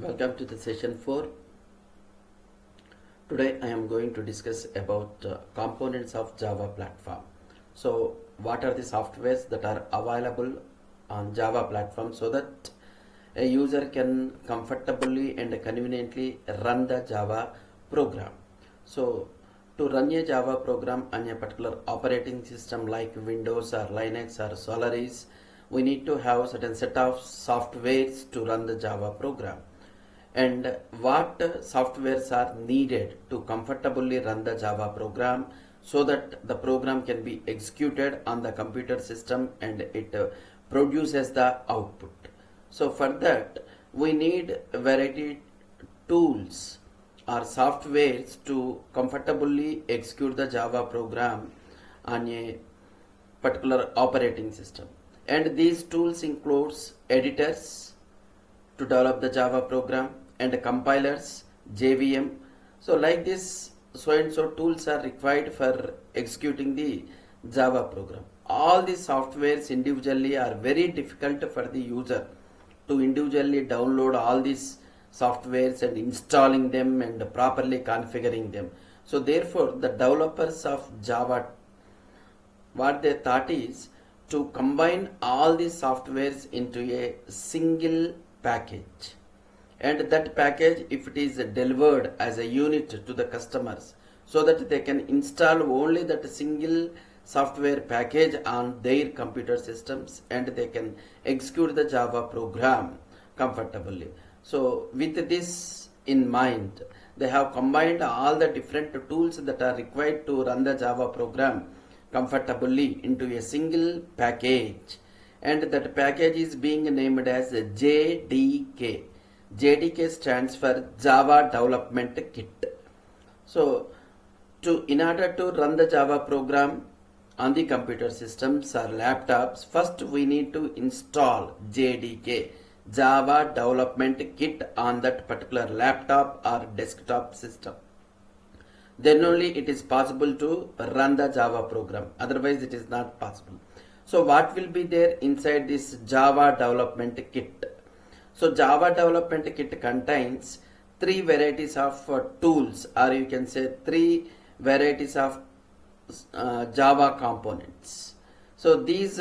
Welcome to the session 4. Today I am going to discuss about components of Java platform. So what are the softwares that are available on Java platform so that a user can comfortably and conveniently run the Java program. So to run a Java program on a particular operating system like Windows or Linux or Solaris, we need to have a certain set of softwares to run the Java program. And what softwares are needed to comfortably run the Java program so that the program can be executed on the computer system and it produces the output. So for that we need a variety tools or softwares to comfortably execute the Java program on a particular operating system. And these tools includes editors to develop the Java program and compilers, JVM. So like this, so and so tools are required for executing the Java program. All these softwares individually are very difficult for the user to individually download all these softwares and installing them and properly configuring them. So therefore the developers of Java, what they thought is to combine all these softwares into a single package, and that package, if it is delivered as a unit to the customers, so that they can install only that single software package on their computer systems and they can execute the Java program comfortably. So with this in mind, they have combined all the different tools that are required to run the Java program comfortably into a single package, and that package is being named as JDK. JDK stands for Java Development Kit. So in order to run the Java program on the computer systems or laptops, first we need to install JDK, Java Development Kit, on that particular laptop or desktop system. Then only it is possible to run the Java program, otherwise it is not possible. So what will be there inside this Java Development Kit? So Java Development Kit contains three varieties of tools, or you can say three varieties of Java components. So these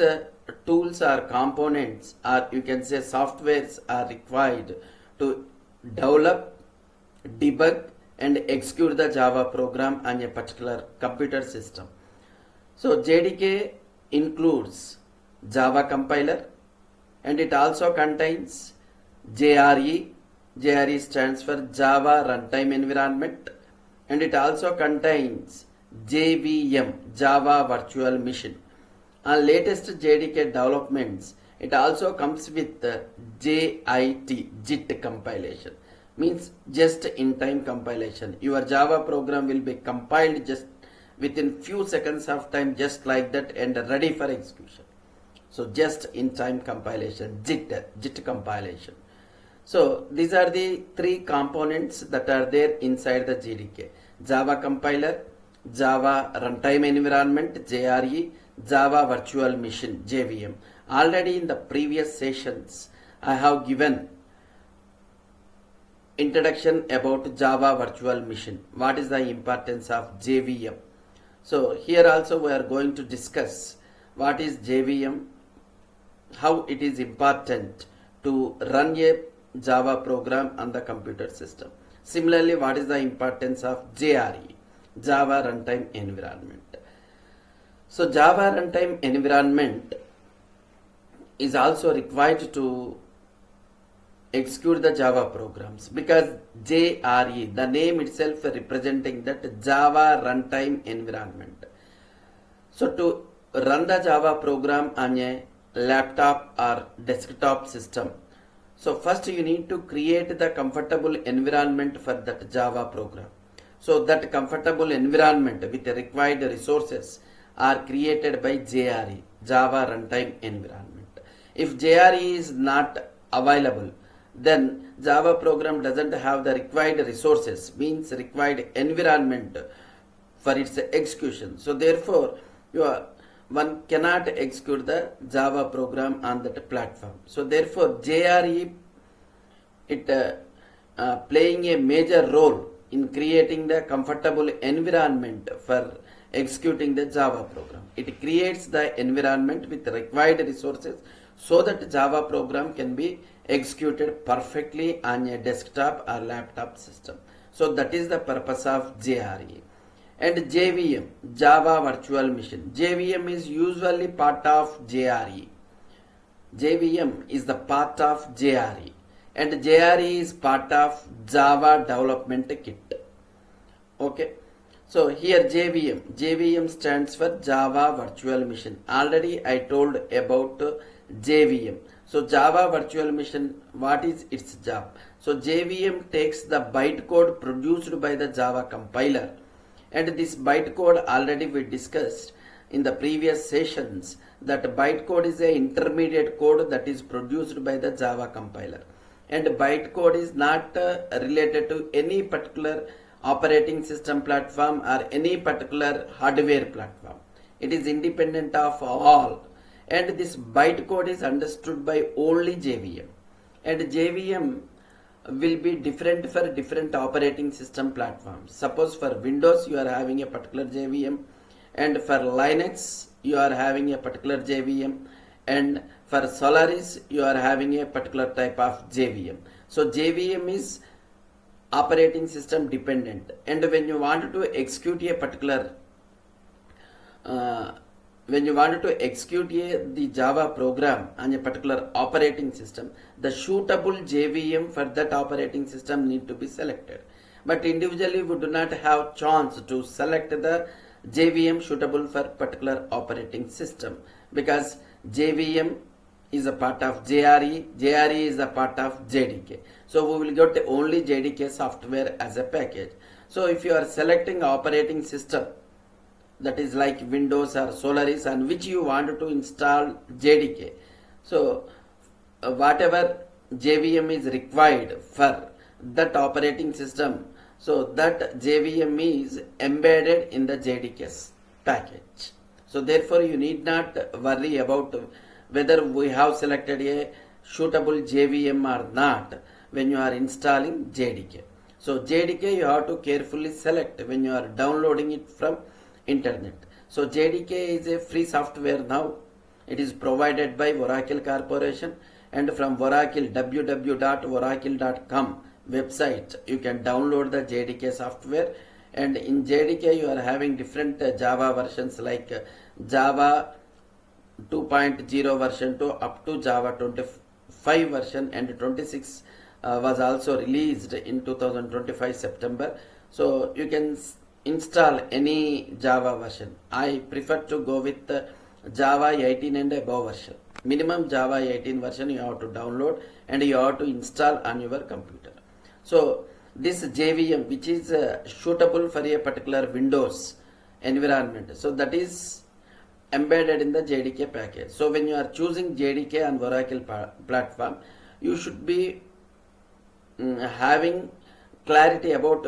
tools or components, or you can say softwares, are required to develop, debug and execute the Java program on a particular computer system. So JDK includes Java compiler, and it also contains JRE. JRE stands for Java Runtime Environment, and it also contains JVM, Java Virtual Machine. On latest JDK developments, it also comes with JIT compilation, means just in time compilation. Your Java program will be compiled just within few seconds of time, just like that, and ready for execution. So just in time compilation, JIT compilation. So these are the three components that are there inside the JDK: Java compiler, Java runtime environment JRE, Java virtual machine JVM. Already in the previous sessions I have given introduction about Java virtual machine. What is the importance of JVM? So here also we are going to discuss what is JVM, how it is important to run a Java program on the computer system. Similarly, what is the importance of JRE, Java Runtime Environment? So Java Runtime Environment is also required to execute the Java programs, because JRE, the name itself representing that Java Runtime Environment. So to run the Java program on a laptop or desktop system, so first you need to create the comfortable environment for that Java program. So that comfortable environment with the required resources are created by JRE, Java Runtime Environment. If JRE is not available, then Java program doesn't have the required resources, means required environment for its execution. So therefore one cannot execute the Java program on that platform. So therefore JRE, it playing a major role in creating the comfortable environment for executing the Java program. It creates the environment with required resources so that Java program can be executed perfectly on a desktop or laptop system. So that is the purpose of JRE. And JVM, Java Virtual Machine. JVM is usually part of JRE. JVM is the part of JRE, and JRE is part of Java Development Kit. Okay, so here JVM stands for Java Virtual Machine. Already I told about JVM. So Java Virtual Machine, what is its job? So JVM takes the bytecode produced by the Java compiler, and this bytecode already we discussed in the previous sessions that bytecode is a intermediate code that is produced by the Java compiler, and bytecode is not related to any particular operating system platform or any particular hardware platform. It is independent of all, and this bytecode is understood by only JVM, and JVM will be different for different operating system platforms. Suppose for Windows you are having a particular JVM, and for Linux you are having a particular JVM, and for Solaris you are having a particular type of JVM. So JVM is operating system dependent, and when you want to execute a particular the Java program on a particular operating system, the suitable JVM for that operating system need to be selected. But individually we do not have chance to select the JVM suitable for particular operating system, because JVM is a part of JRE, JRE is a part of JDK. So we will get only JDK software as a package. So if you are selecting operating system that is like Windows or Solaris, on which you want to install JDK, so whatever JVM is required for that operating system, so that JVM is embedded in the JDK package. So therefore you need not worry about whether we have selected a suitable JVM or not when you are installing JDK. So JDK you have to carefully select when you are downloading it from internet. So JDK is a free software now. It is provided by Oracle Corporation, and from Oracle www.oracle.com website you can download the JDK software, and in JDK you are having different Java versions like Java 2.0 version to up to Java 25 version, and 26 was also released in 2025 September. So you can install any Java version. I prefer to go with Java 18 and above version. Minimum Java 18 version you have to download and you have to install on your computer. So this JVM, which is suitable for a particular Windows environment, so that is embedded in the JDK package. So when you are choosing JDK on Oracle platform, you should be having clarity about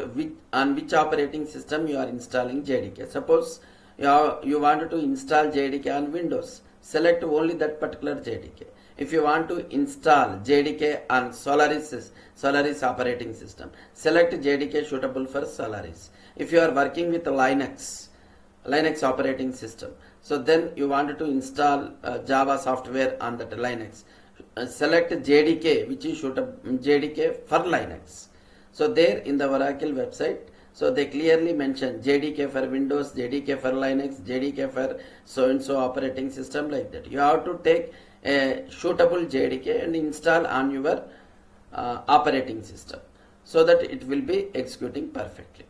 on which operating system you are installing JDK. Suppose you wanted to install JDK on Windows, select only that particular JDK. If you want to install JDK on Solaris operating system, select JDK suitable for Solaris. If you are working with Linux operating system, so then you wanted to install Java software on that Linux, select JDK which is suitable JDK for Linux. So there in the Oracle website, so they clearly mention JDK for Windows, JDK for Linux, JDK for so and so operating system, like that. You have to take a suitable JDK and install on your operating system so that it will be executing perfectly.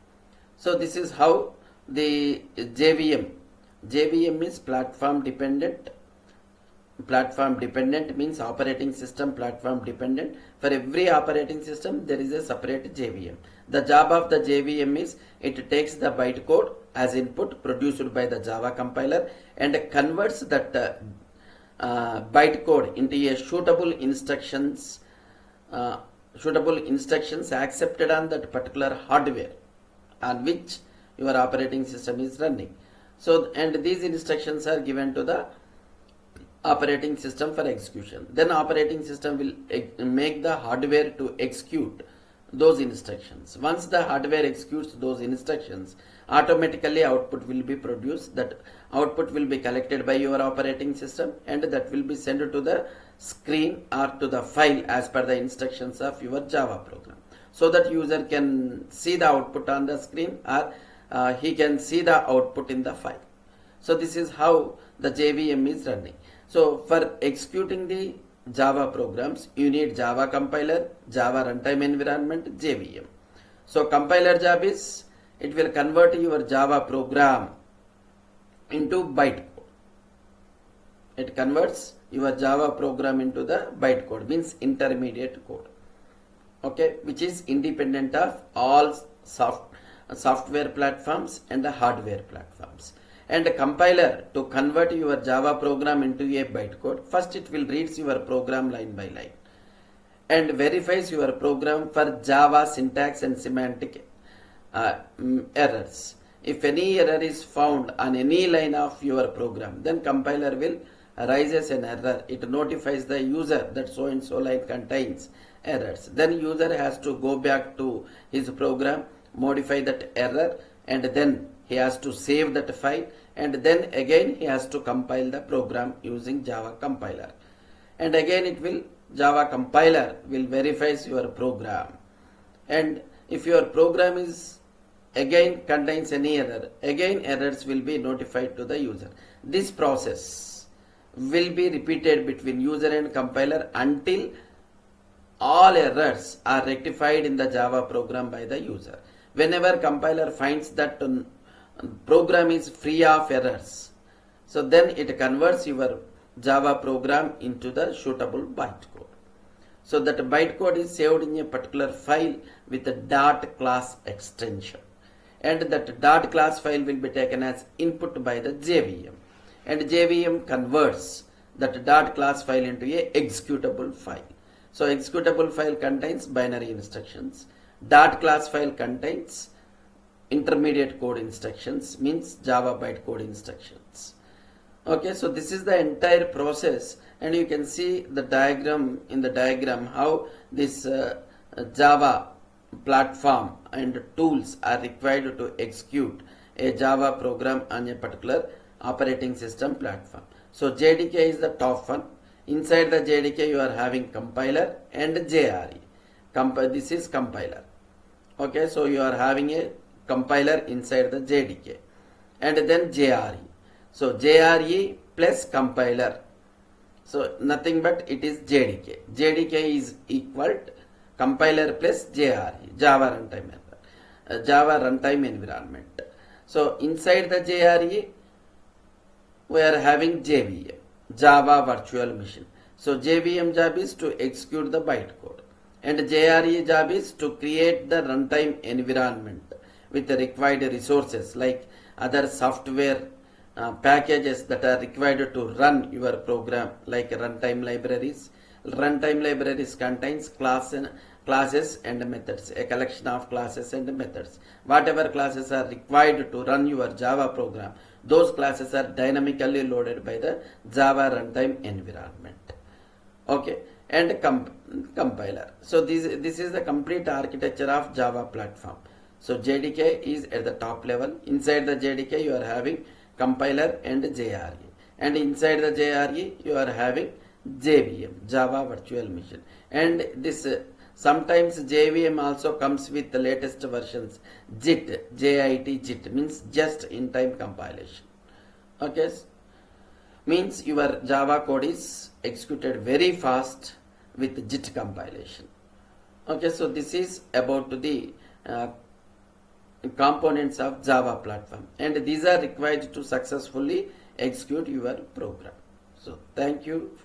So this is how the JVM is platform dependent. Platform dependent means operating system platform dependent. For every operating system there is a separate JVM. The job of the JVM is it takes the bytecode as input produced by the Java compiler and converts that bytecode into a suitable instructions accepted on that particular hardware on which your operating system is running. So, and these instructions are given to the operating system for execution. Then operating system will make the hardware to execute those instructions. Once the hardware executes those instructions, automatically output will be produced. That output will be collected by your operating system, and that will be sent to the screen or to the file as per the instructions of your Java program, so that user can see the output on the screen, or he can see the output in the file. So this is how the JVM is running. So for executing the Java programs, you need Java compiler, Java runtime environment, JVM. So compiler job is, it will convert your Java program into bytecode. It converts your Java program into the bytecode, means intermediate code. Okay, which is independent of all software platforms and the hardware platforms. And a compiler, to convert your Java program into a bytecode, first it will read your program line by line and verifies your program for Java syntax and semantic errors. If any error is found on any line of your program, then compiler will raises an error. It notifies the user that so and so line contains errors. Then user has to go back to his program, modify that error, and then he has to save that file, and then again he has to compile the program using Java compiler. And again it will, Java compiler will verifies your program. And if your program is again contains any error, again errors will be notified to the user. This process will be repeated between user and compiler until all errors are rectified in the Java program by the user. Whenever compiler finds that program is free of errors, so then it converts your Java program into the suitable bytecode. So that bytecode is saved in a particular file with a dot class extension, and that dot class file will be taken as input by the JVM, and JVM converts that dot class file into a executable file. So executable file contains binary instructions. Dot class file contains intermediate code instructions, means Java bytecode instructions. Okay, so this is the entire process, and you can see the diagram, in the diagram, how this Java platform and tools are required to execute a Java program on a particular operating system platform. So JDK is the top one. Inside the JDK you are having compiler and JRE. This is compiler. Okay, so you are having a compiler inside the JDK, and then JRE. So JRE plus compiler. So nothing but it is JDK. JDK is equal to compiler plus JRE, Java runtime environment. So inside the JRE we are having JVM, Java virtual machine. So JVM job is to execute the bytecode, and JRE job is to create the runtime environment with the required resources like other software packages that are required to run your program, like runtime libraries. Runtime libraries contains classes and methods, a collection of classes and methods. Whatever classes are required to run your Java program, those classes are dynamically loaded by the Java runtime environment. Okay, and compiler. So this is the complete architecture of Java platform. So JDK is at the top level. Inside the JDK you are having compiler and JRE, and inside the JRE you are having JVM, Java virtual machine. And this sometimes JVM also comes with the latest versions, JIT, means just in time compilation. Okay, means your Java code is executed very fast with JIT compilation. Okay, so this is about the components of Java platform, and these are required to successfully execute your program. So thank you.